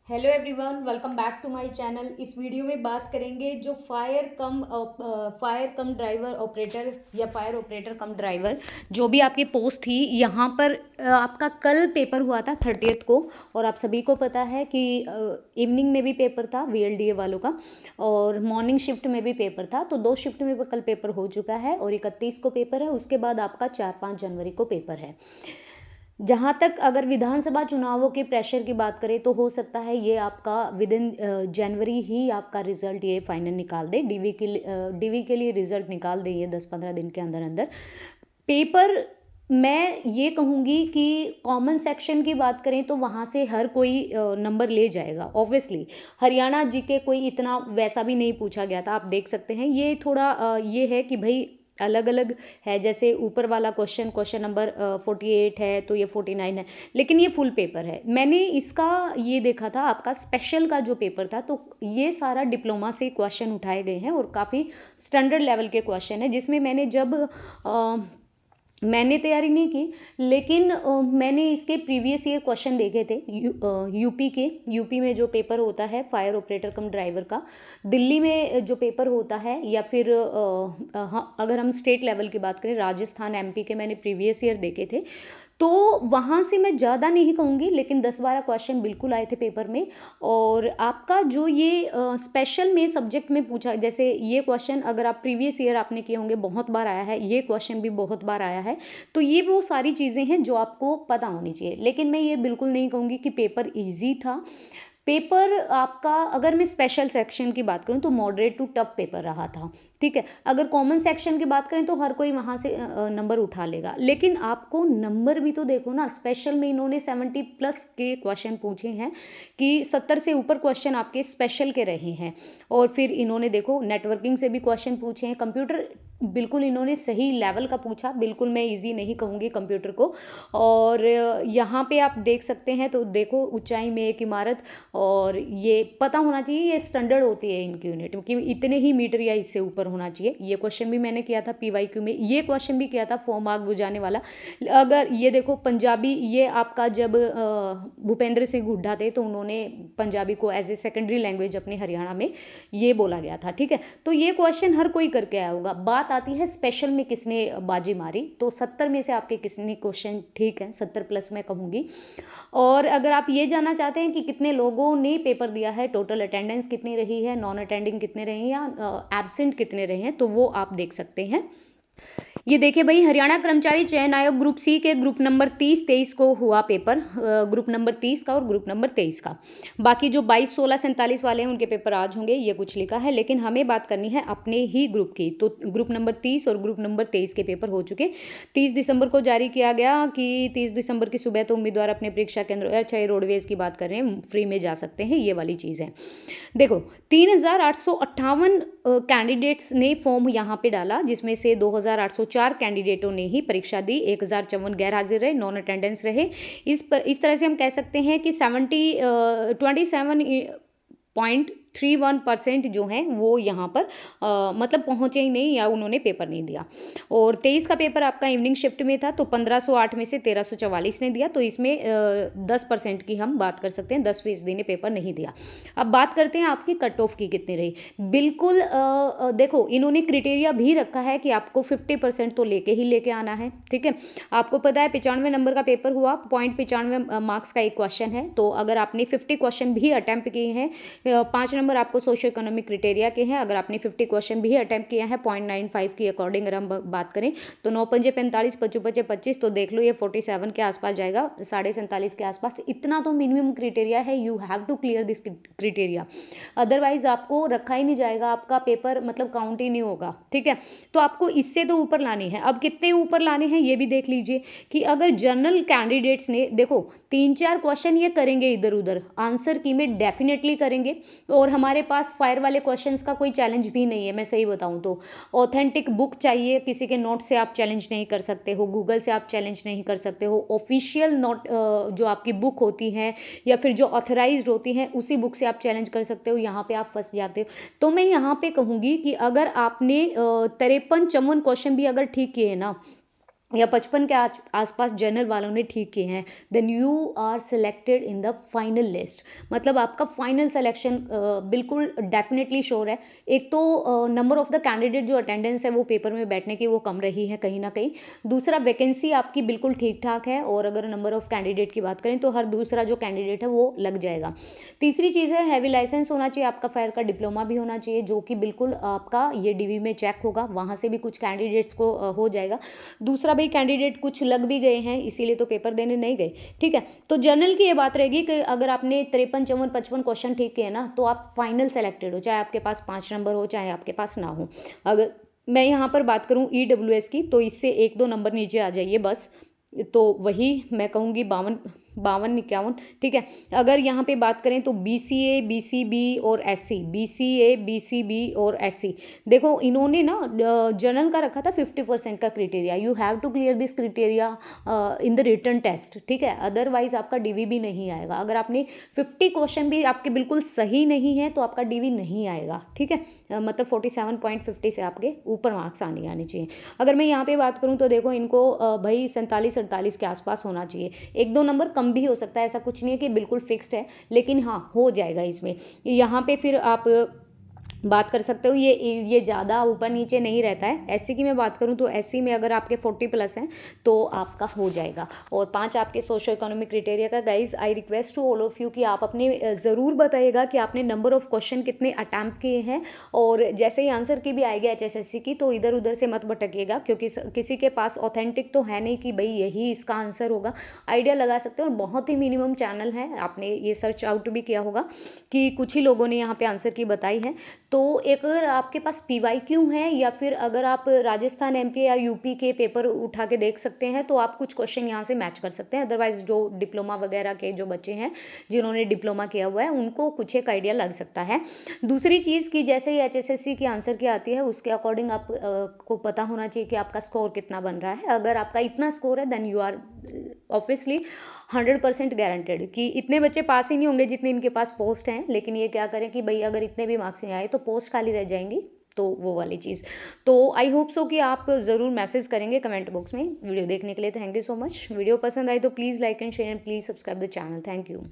Hello everyone, welcome back to my channel. इस video में बात करेंगे जो फायर कम ड्राइवर ऑपरेटर या फायर ऑपरेटर कम ड्राइवर जो भी आपकी पोस्ट थी यहाँ पर। आपका कल पेपर हुआ था 30th को, और आप सभी को पता है कि इवनिंग में भी पेपर था वीएलडीए वालों का, और मॉर्निंग शिफ्ट में भी पेपर था। तो 2 शिफ्ट में कल पेपर हो चुका है और 31 को पेपर है। उसके बाद आपका 4-5 जनवरी को पेपर है। जहाँ तक अगर विधानसभा चुनावों के प्रेशर की बात करें तो हो सकता है ये आपका विद इन जनवरी ही आपका रिजल्ट ये फाइनल निकाल दे। डीवी के लिए रिजल्ट निकाल दे ये 10-15 दिन के अंदर अंदर। पेपर मैं ये कहूँगी कि कॉमन सेक्शन की बात करें तो वहाँ से हर कोई नंबर ले जाएगा ऑब्वियसली। हरियाणा जीके कोई इतना वैसा भी नहीं पूछा गया था, आप देख सकते हैं। ये थोड़ा ये है कि भाई अलग अलग है, जैसे ऊपर वाला क्वेश्चन नंबर 48 है तो ये 49 है, लेकिन ये फुल पेपर है। मैंने इसका ये देखा था, आपका स्पेशल का जो पेपर था, तो ये सारा डिप्लोमा से क्वेश्चन उठाए गए हैं और काफ़ी स्टैंडर्ड लेवल के क्वेश्चन है। जिसमें मैंने तैयारी नहीं की, लेकिन मैंने इसके प्रीवियस ईयर क्वेश्चन देखे थे। यूपी में जो पेपर होता है फायर ऑपरेटर कम ड्राइवर का, दिल्ली में जो पेपर होता है, या फिर हाँ, अगर हम स्टेट लेवल की बात करें राजस्थान एमपी के मैंने प्रीवियस ईयर देखे थे। तो वहाँ से मैं ज़्यादा नहीं कहूँगी, लेकिन 10-12 क्वेश्चन बिल्कुल आए थे पेपर में। और आपका जो ये स्पेशल में सब्जेक्ट में पूछा, जैसे ये क्वेश्चन अगर आप प्रीवियस ईयर आपने किए होंगे, बहुत बार आया है, ये क्वेश्चन भी बहुत बार आया है। तो ये वो सारी चीज़ें हैं जो आपको पता होनी चाहिए। लेकिन मैं ये बिल्कुल नहीं कहूँगी कि पेपर ईजी था। पेपर आपका, अगर मैं स्पेशल सेक्शन की बात करूं तो मॉडरेट टू टफ पेपर रहा था। ठीक है, अगर कॉमन सेक्शन की बात करें तो हर कोई वहां से नंबर उठा लेगा, लेकिन आपको नंबर भी तो देखो ना। स्पेशल में इन्होंने 70+ के क्वेश्चन पूछे हैं, कि 70 से ऊपर क्वेश्चन आपके स्पेशल के रहे हैं। और फिर इन्होंने देखो नेटवर्किंग से भी क्वेश्चन पूछे हैं, कंप्यूटर बिल्कुल इन्होंने सही लेवल का पूछा। बिल्कुल मैं इजी नहीं कहूँगी कंप्यूटर को। और यहाँ पे आप देख सकते हैं, तो देखो ऊंचाई में एक इमारत, और ये पता होना चाहिए ये स्टैंडर्ड होती है इनकी यूनिट, क्योंकि इतने ही मीटर या इससे ऊपर होना चाहिए। ये क्वेश्चन भी मैंने किया था पीवाईक्यू में, ये क्वेश्चन भी किया था 4 मार्क बुझाने वाला। अगर ये देखो पंजाबी, ये आपका जब भूपेंद्र सिंह हुड्डा थे तो उन्होंने पंजाबी को एज ए सेकेंडरी लैंग्वेज अपने हरियाणा में ये बोला गया था। ठीक है, तो ये क्वेश्चन हर कोई करके आया होगा। बात आती है स्पेशल में किसने बाजी मारी, तो 70 में से आपके किसने क्वेश्चन ठीक है, 70+ मैं कहूँगी। और अगर आप ये जानना चाहते हैं कि कितने लोगों ने पेपर दिया है, टोटल अटेंडेंस कितनी रही है, नॉन अटेंडिंग कितने रहे हैं, या एब्सेंट कितने रहे हैं, तो वो आप देख सकते हैं। ये देखिए भाई, हरियाणा कर्मचारी चयन आयोग ग्रुप सी के ग्रुप नंबर 30-23 को हुआ पेपर, ग्रुप नंबर 30 का और ग्रुप नंबर 23 का। बाकी जो 22, 16, 47 वाले हैं उनके पेपर आज होंगे, ये कुछ लिखा है। लेकिन हमें बात करनी है अपने ही ग्रुप की। तो ग्रुप नंबर 30 और ग्रुप नंबर 23 के पेपर हो चुके। 30 दिसंबर को जारी किया गया कि 30 दिसंबर की सुबह तो उम्मीदवार अपने परीक्षा केंद्र, अच्छा ये रोडवेज की बात कर रहे हैं, फ्री में जा सकते हैं, ये वाली चीज़ है। देखो 3,858 कैंडिडेट्स ने फॉर्म यहाँ पे डाला, जिसमें से 2,804 कैंडिडेटों ने ही परीक्षा दी, 1,054 गैर हाजिर रहे, नॉन अटेंडेंस रहे। इस तरह से हम कह सकते हैं कि 27.31% जो हैं वो यहाँ पर मतलब पहुँचे ही नहीं, या उन्होंने पेपर नहीं दिया। और 23 का पेपर आपका इवनिंग शिफ्ट में था, तो 1508 में से 1344 ने दिया, तो इसमें 10% की हम बात कर सकते हैं, 10% ने पेपर नहीं दिया। अब बात करते हैं आपकी कट ऑफ की कितनी रही। बिल्कुल देखो इन्होंने क्रिटेरिया भी रखा है कि आपको 50% तो लेके आना है। ठीक है, आपको पता है 95 नंबर का पेपर हुआ, 0.95 मार्क्स का एक क्वेश्चन है। तो अगर आपने 50 क्वेश्चन भी अटैम्प्ट किए हैं, 5 नंबर आपको सोशो इकोनॉमिक क्रिटेरिया के हैं, अगर आपने 50 क्वेश्चन भी अटैम्प्ट किया है 0.95 की अकॉर्डिंग अगर हम बात करें, तो 9 पंजे 45, 55 25, तो देख लो ये 47 के आसपास जाएगा, 47.5 के आसपास। इतना तो मिनिमम क्रिटेरिया है, you have to clear this criteria, otherwise आपको रखा ही नहीं जाएगा, आपका पेपर मतलब काउंट ही नहीं होगा। ठीक है, तो आपको इससे तो ऊपर लाने हैं। अब कितने ऊपर लाने हैं ये भी देख लीजिए, कि अगर जनरल कैंडिडेट्स ने, देखो 3-4 क्वेश्चन ये करेंगे इधर उधर, आंसर की में डेफिनेटली करेंगे। और हमारे पास फायर वाले क्वेश्चंस का कोई चैलेंज भी नहीं है, मैं सही बताऊं तो। ऑथेंटिक बुक चाहिए, किसी के नोट से आप चैलेंज नहीं कर सकते हो, गूगल से आप चैलेंज नहीं कर सकते हो, ऑफिशियल नोट जो आपकी बुक होती है या फिर जो ऑथराइज्ड होती हैं उसी बुक से आप चैलेंज कर सकते हो, यहाँ पे आप फंस जाते हो। तो मैं यहाँ पे कहूँगी कि अगर आपने 53-54 क्वेश्चन भी अगर ठीक किए ना, या 55 के आसपास जनरल वालों ने ठीक किए हैं, then you are selected in the final list. मतलब आपका फाइनल सिलेक्शन बिल्कुल डेफिनेटली श्योर है। एक तो नंबर ऑफ द कैंडिडेट जो अटेंडेंस है वो पेपर में बैठने की वो कम रही है कहीं ना कहीं। दूसरा, वैकेंसी आपकी बिल्कुल ठीक ठाक है, और अगर नंबर ऑफ कैंडिडेट की बात करें तो हर दूसरा जो कैंडिडेट है वो लग जाएगा। तीसरी चीज़ है, हैवी लाइसेंस होना चाहिए आपका, फायर का डिप्लोमा भी होना चाहिए, जो कि बिल्कुल आपका ये डीवी में चेक होगा, वहाँ से भी कुछ कैंडिडेट्स को हो जाएगा। दूसरा भाई, कैंडिडेट कुछ लग भी गए हैं इसीलिए तो पेपर देने नहीं गए, ठीक है। तो जनरल की ये बात रहेगी कि अगर आपने 53, 54, 55 क्वेश्चन ठीक किए ना तो आप फाइनल सेलेक्टेड हो, चाहे आपके पास 5 नंबर हो चाहे आपके पास ना हो। अगर मैं यहाँ पर बात करूँ ईडब्ल्यूएस की, तो इससे 1-2 नंबर नीचे आ जाइए बस। तो वही मैं कहूँगी 52, 52, 51, ठीक है। अगर यहाँ पे बात करें तो बीसीए, बीसीबी और एससी, बीसीए, बीसीबी और एससी, देखो इन्होंने ना जनरल का रखा था 50% का criteria, you have to clear this criteria in the written test, ठीक है, अदरवाइज आपका डीवी भी नहीं आएगा। अगर आपने 50 क्वेश्चन भी आपके बिल्कुल सही नहीं है तो आपका डीवी नहीं आएगा, ठीक है। मतलब 47.50 से आपके ऊपर मार्क्स आने चाहिए। अगर मैं यहाँ पे बात करूँ तो देखो इनको भाई 47-48 के आसपास होना चाहिए। 1-2 नंबर कम भी हो सकता है, ऐसा कुछ नहीं है कि बिल्कुल फिक्स्ड है, लेकिन हाँ हो जाएगा इसमें। यहाँ पे फिर आप बात कर सकते हो, ये ज़्यादा ऊपर नीचे नहीं रहता है। एससी की मैं बात करूँ तो एससी में अगर आपके 40+ हैं तो आपका हो जाएगा। और 5 आपके सोशो इकोनॉमिक क्राइटेरिया का। Guys I request to all of you कि आप अपने ज़रूर बताइएगा कि आपने नंबर ऑफ क्वेश्चन कितने अटैम्प्ट किए हैं, और जैसे ही आंसर की भी आएगी एचएसएससी की तो इधर उधर से मत भटकिएगा, क्योंकि किसी के पास ऑथेंटिक तो है नहीं कि भाई यही इसका आंसर होगा। आइडिया लगा सकते हो, और बहुत ही मिनिमम चैनल है, आपने ये सर्च आउट भी किया होगा कि कुछ ही लोगों ने यहाँ पे आंसर की बताई है। तो एक अगर आपके पास पीवाईक्यू है, या फिर अगर आप राजस्थान, एमपी या यूपी के पेपर उठा के देख सकते हैं तो आप कुछ क्वेश्चन यहाँ से मैच कर सकते हैं। अदरवाइज जो डिप्लोमा वगैरह के जो बच्चे हैं जिन्होंने डिप्लोमा किया हुआ है उनको कुछ एक आइडिया लग सकता है। दूसरी चीज़ कि जैसे ही एचएसएससी की आंसर की आती है उसके अकॉर्डिंग आप को पता होना चाहिए कि आपका स्कोर कितना बन रहा है। अगर आपका इतना स्कोर है then you are obviously 100% guaranteed कि इतने बच्चे पास ही नहीं होंगे जितने इनके पास पोस्ट हैं। लेकिन ये क्या करें कि भाई अगर इतने भी मार्क्स नहीं आए तो पोस्ट खाली रह जाएंगी, तो वो वाली चीज़। तो आई होप सो कि आप ज़रूर मैसेज करेंगे कमेंट बॉक्स में। वीडियो देखने के लिए thank you so much. Video पसंद आए तो please like and share and please subscribe the channel. Thank you.